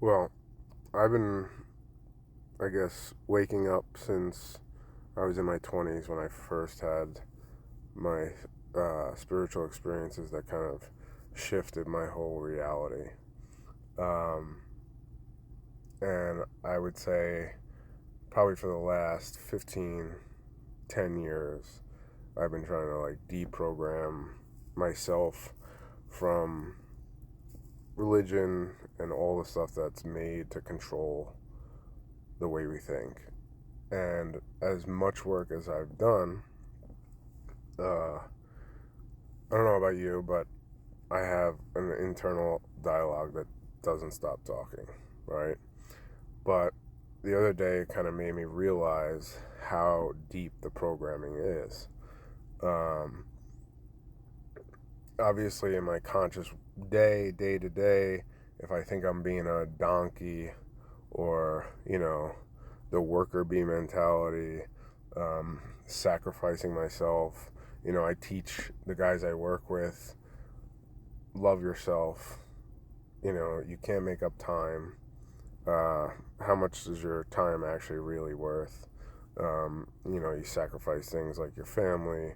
Well, I've been, I guess, waking up since I was in my 20s when I first had my spiritual experiences that kind of shifted my whole reality. Um, and I would say probably for the last 15, 10 years, I've been trying to like deprogram myself from religion and all the stuff that's made to control the way we think. And as much work as I've done, I don't know about you, but I have an internal dialogue that doesn't stop talking, right? But the other day, it kind of made me realize how deep the programming is. Um, Obviously, in my conscious day to day, if I think I'm being a donkey or, the worker bee mentality, sacrificing myself. I teach the guys I work with, love yourself. You can't make up time. How much is your time actually really worth? You sacrifice things like your family,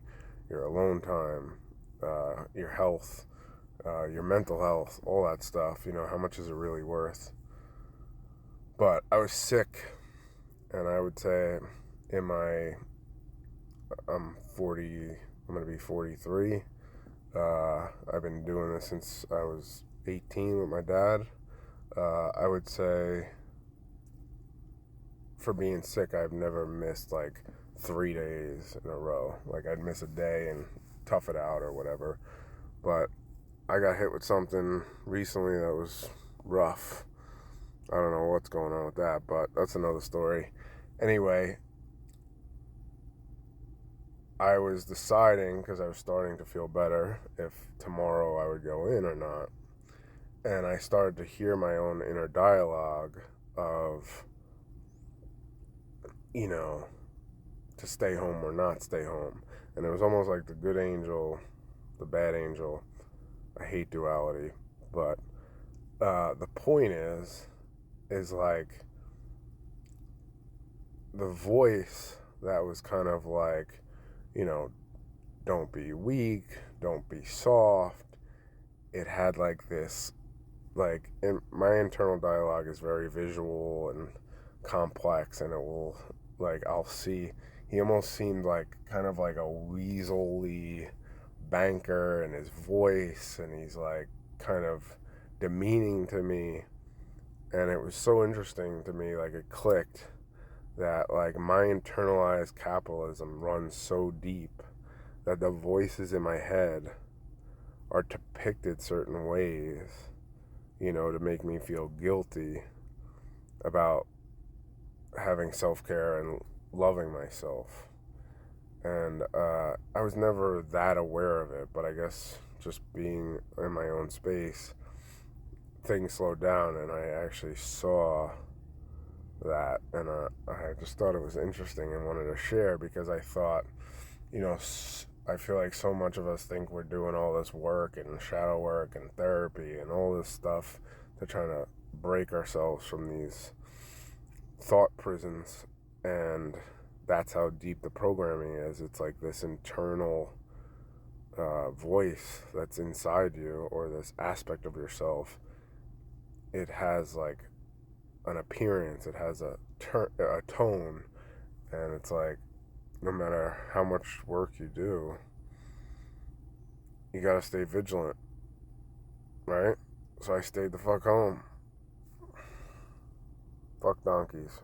your alone time, your health, your mental health, all that stuff. How much is it really worth? But I was sick, and I would say in my I'm 40. I'm gonna be 43. I've been doing this since I was 18 with my dad. I would say for being sick, I've never missed like 3 days in a row. Like I'd miss a day and tough it out or whatever. But I got hit with something recently that was rough. I don't know what's going on with that, but that's another story. Anyway, I was deciding because I was starting to feel better if tomorrow I would go in or not. And I started to hear my own inner dialogue of, you know, to stay home or not stay home. And it was almost like the good angel, the bad angel. I hate duality. But the point is like the voice that was kind of like, you know, don't be weak, don't be soft. It had like this, like, my internal dialogue is very visual and complex, and it will, like, I'll see, he almost seemed like kind of like a weaselly banker in his voice, and he's like kind of demeaning to me. And it was so interesting to me, like, it clicked that like my internalized capitalism runs so deep that the voices in my head are depicted certain ways, to make me feel guilty about having self-care and loving myself. And I was never that aware of it, but I guess just being in my own space, things slowed down, and I actually saw that, and I just thought it was interesting and wanted to share because I thought, I feel like so much of us think we're doing all this work and shadow work and therapy and all this stuff to try to break ourselves from these thought prisons. And that's how deep the programming is. It's like this internal voice that's inside you, or this aspect of yourself. It has like an appearance, it has a tone, and it's like no matter how much work you do, you gotta stay vigilant, right? So I stayed the fuck home. Fuck donkeys.